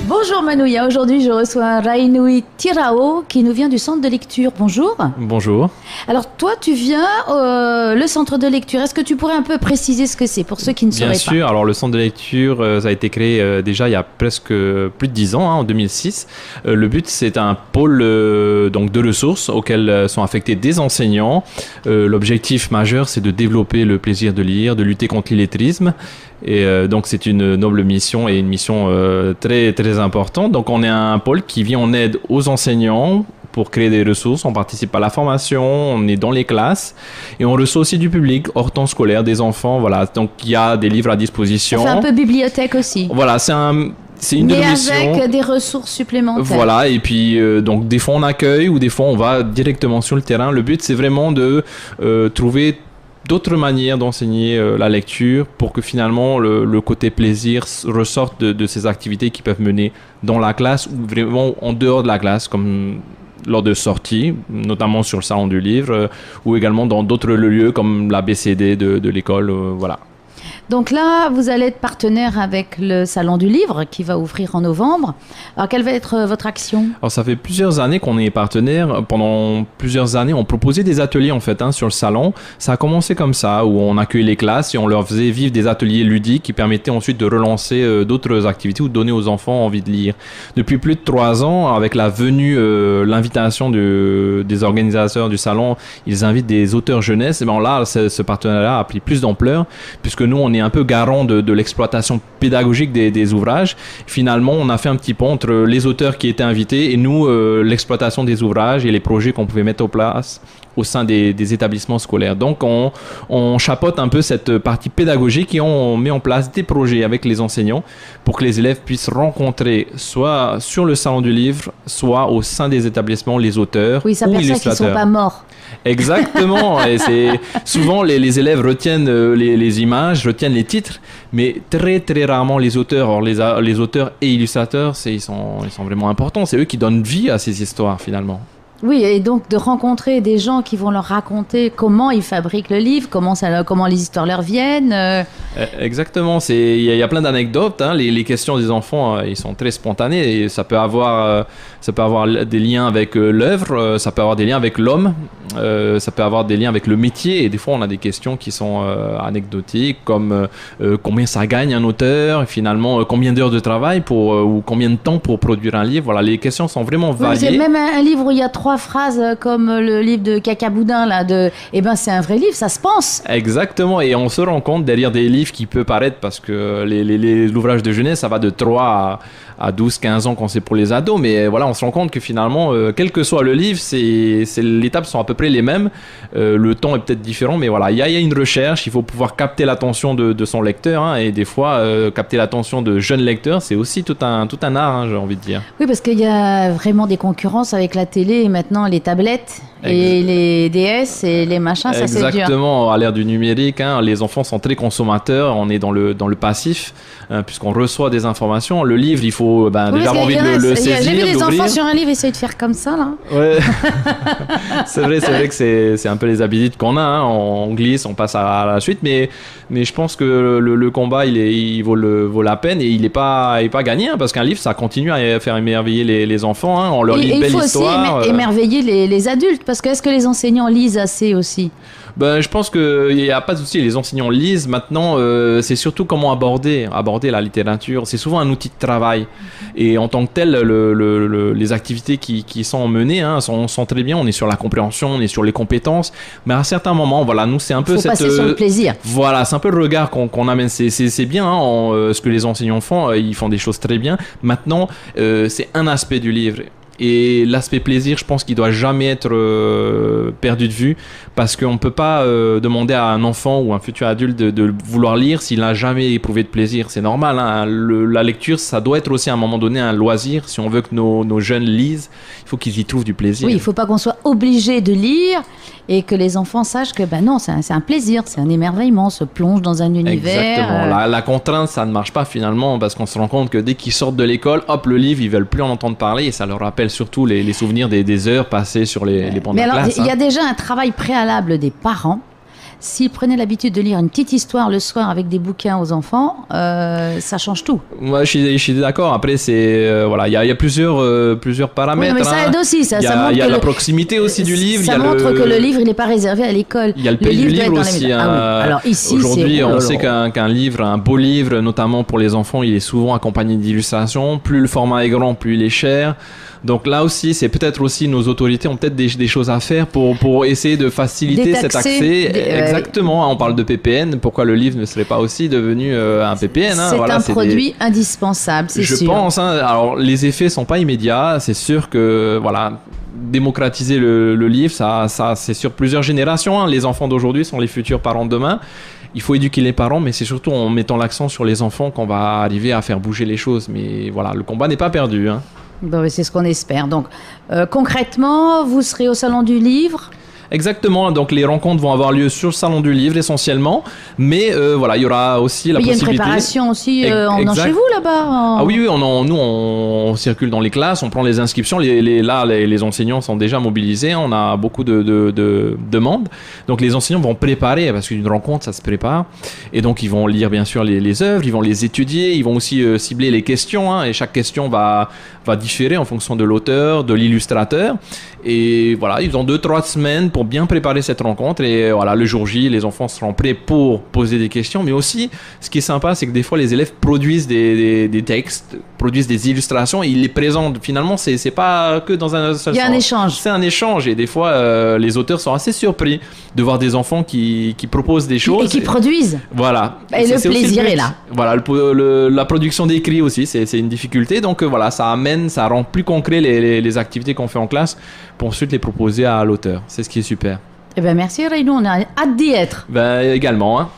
Bonjour Manouya, aujourd'hui je reçois Rainui Tirao qui nous vient du centre de lecture. Bonjour. Bonjour. Alors toi tu viens le centre de lecture, est-ce que tu pourrais un peu préciser ce que c'est pour ceux qui ne sauraient pas? Bien sûr, alors le centre de lecture ça a été créé déjà il y a presque plus de 10 ans, en 2006. Le but c'est un pôle donc de ressources auxquels sont affectés des enseignants. L'objectif majeur c'est de développer le plaisir de lire, de lutter contre l'illettrisme. Et donc c'est une noble mission et une mission très très importante. Donc on est un pôle qui vient en aide aux enseignants pour créer des ressources. On participe à la formation, on est dans les classes et on reçoit aussi du public hors temps scolaire, des enfants. Voilà, donc il y a des livres à disposition. Ça fait un peu bibliothèque aussi. Voilà, c'est une mais mission. avec des ressources supplémentaires. Voilà, et puis donc des fois on accueille ou des fois on va directement sur le terrain. Le but c'est vraiment de trouver d'autres manières d'enseigner la lecture pour que finalement le côté plaisir ressorte de ces activités qui peuvent mener dans la classe ou vraiment en dehors de la classe, comme lors de sorties, notamment sur le salon du livre ou également dans d'autres lieux comme la BCD de l'école, voilà. Donc là, vous allez être partenaire avec le Salon du Livre qui va ouvrir en novembre. Alors, quelle va être votre action? Alors, ça fait plusieurs années qu'on est partenaire. Pendant plusieurs années, on proposait des ateliers en fait sur le salon. Ça a commencé comme ça, où on accueillait les classes et on leur faisait vivre des ateliers ludiques qui permettaient ensuite de relancer d'autres activités ou de donner aux enfants envie de lire. Depuis plus de 3 ans, avec la venue, l'invitation des organisateurs du salon, ils invitent des auteurs jeunesse. Et bien là, ce partenariat a pris plus d'ampleur puisque nous, on est un peu garant de l'exploitation pédagogique des ouvrages. Finalement, on a fait un petit pont entre les auteurs qui étaient invités et nous, l'exploitation des ouvrages et les projets qu'on pouvait mettre en place au sein des établissements scolaires. Donc, on chapeaute un peu cette partie pédagogique et on met en place des projets avec les enseignants pour que les élèves puissent rencontrer soit sur le salon du livre, soit au sein des établissements les auteurs ou illustrateurs. Oui, ça perçoit qu'ils ne sont pas morts. Exactement. Et c'est souvent les élèves retiennent les images, retiennent les titres, mais très très rarement les auteurs. Or les auteurs et illustrateurs, ils sont vraiment importants. C'est eux qui donnent vie à ces histoires finalement. Oui, et donc de rencontrer des gens qui vont leur raconter comment ils fabriquent le livre, comment les histoires leur viennent. Exactement, il y a plein d'anecdotes. Les questions des enfants, ils sont très spontanées et ça peut avoir des liens avec l'œuvre, ça peut avoir des liens avec l'homme, ça peut avoir des liens avec le métier. Et des fois, on a des questions qui sont anecdotiques, comme combien ça gagne un auteur, et finalement combien d'heures de travail ou combien de temps pour produire un livre. Voilà, les questions sont vraiment variées. Il y a même un livre où il y a 3 phrases comme le livre de Cacaboudin là c'est un vrai livre, ça se pense. Exactement, et on se rend compte derrière des livres qui peuvent paraître, parce que l'ouvrage de jeunesse ça va de 3 à 12-15 ans quand c'est pour les ados, mais voilà, on se rend compte que finalement quel que soit le livre, les étapes sont à peu près les mêmes, le temps est peut-être différent, mais voilà, il y a une recherche, il faut pouvoir capter l'attention de son lecteur, et des fois capter l'attention de jeunes lecteurs, c'est aussi tout un art, j'ai envie de dire. Oui, parce qu'il y a vraiment des concurrences avec la télé et maintenant les tablettes et les DS et les machins, ça c'est dur. Exactement, à l'ère du numérique, les enfants sont très consommateurs, on est dans le passif, puisqu'on reçoit des informations. Le livre, il faut déjà avoir envie de le saisir, j'ai vu les d'ouvrir. enfants sur un livre essayer de faire comme ça là. Ouais. c'est vrai que c'est un peu les habitudes qu'on a, on glisse, on passe à la suite, mais je pense que le combat il vaut la peine et il n'est pas gagné, parce qu'un livre ça continue à faire émerveiller les enfants, on leur lit une belle histoire. Il faut aussi émerveiller les adultes, parce que est-ce que les enseignants lisent assez aussi? Je pense qu'il n'y a pas de souci, les enseignants lisent. Maintenant, c'est surtout comment aborder la littérature. C'est souvent un outil de travail. Et en tant que tel, les activités qui sont menées sont très bien. On est sur la compréhension, on est sur les compétences. Mais à certains moments, voilà, nous, c'est un peu passer sur le plaisir. Voilà, c'est un peu le regard qu'on amène. C'est bien ce que les enseignants font. Ils font des choses très bien. Maintenant, c'est un aspect du livre. Et l'aspect plaisir, je pense qu'il doit jamais être perdu de vue, parce qu'on ne peut pas demander à un enfant ou un futur adulte de vouloir lire s'il n'a jamais éprouvé de plaisir. C'est normal, la lecture, ça doit être aussi à un moment donné un loisir. Si on veut que nos jeunes lisent, il faut qu'ils y trouvent du plaisir. Oui, il ne faut pas qu'on soit obligé de lire et que les enfants sachent que non, c'est un plaisir, c'est un émerveillement, on se plonge dans un univers. Exactement, la contrainte, ça ne marche pas finalement, parce qu'on se rend compte que dès qu'ils sortent de l'école, hop, le livre, ils ne veulent plus en entendre parler, et ça leur rappelle surtout les souvenirs des heures passées sur les bancs de classe. Il y a déjà un travail préalable des parents s'ils prenaient l'habitude de lire une petite histoire le soir avec des bouquins aux enfants, ça change tout. Moi, je suis d'accord. Après, c'est voilà, il y a plusieurs paramètres. Oui, mais ça aide aussi. Ça montre il y a que la proximité aussi du livre. Ça montre que le livre, il n'est pas réservé à l'école. Il y a le pays du livre aussi. Ah oui. Alors ici, aujourd'hui, on sait qu'un livre, un beau livre, notamment pour les enfants, il est souvent accompagné d'illustrations. Plus le format est grand, plus il est cher. Donc là aussi, c'est peut-être aussi nos autorités ont peut-être des choses à faire pour essayer de faciliter cet accès. Exactement. On parle de PPN. Pourquoi le livre ne serait pas aussi devenu un PPN, hein? C'est un produit indispensable, c'est sûr. Je pense. Hein, alors les effets sont pas immédiats. C'est sûr que voilà. Démocratiser le livre, ça c'est sur plusieurs générations. Hein. Les enfants d'aujourd'hui sont les futurs parents de demain. Il faut éduquer les parents, mais c'est surtout en mettant l'accent sur les enfants qu'on va arriver à faire bouger les choses. Mais voilà, le combat n'est pas perdu. Hein. Bon, c'est ce qu'on espère. Donc, concrètement, vous serez au Salon du Livre ? Exactement, donc les rencontres vont avoir lieu sur le Salon du Livre essentiellement, mais voilà, il y y aura aussi la possibilité... Il y a une préparation aussi chez vous là-bas Ah oui, nous on circule dans les classes, on prend les inscriptions, les enseignants sont déjà mobilisés, on a beaucoup de demandes, donc les enseignants vont préparer, parce qu'une rencontre ça se prépare, et donc ils vont lire bien sûr les œuvres, ils vont les étudier, ils vont aussi cibler les questions, hein, et chaque question va différer en fonction de l'auteur, de l'illustrateur, et voilà, ils ont 2-3 semaines pour bien préparer cette rencontre, et voilà, le jour J, les enfants seront prêts pour poser des questions, mais aussi, ce qui est sympa, c'est que des fois, les élèves produisent des textes, produisent des illustrations, et ils les présentent. Finalement, c'est pas que dans un seul sens. Il y a un échange. C'est un échange, et des fois, les auteurs sont assez surpris de voir des enfants qui proposent des choses. Et qui produisent. Voilà. Et le plaisir est là. Voilà, la production d'écrit aussi, c'est une difficulté, donc voilà, ça rend plus concret les activités qu'on fait en classe, pour ensuite les proposer à l'auteur. C'est ce qui est super. Eh ben merci Raynou, on a hâte d'y être. Ben également. Hein.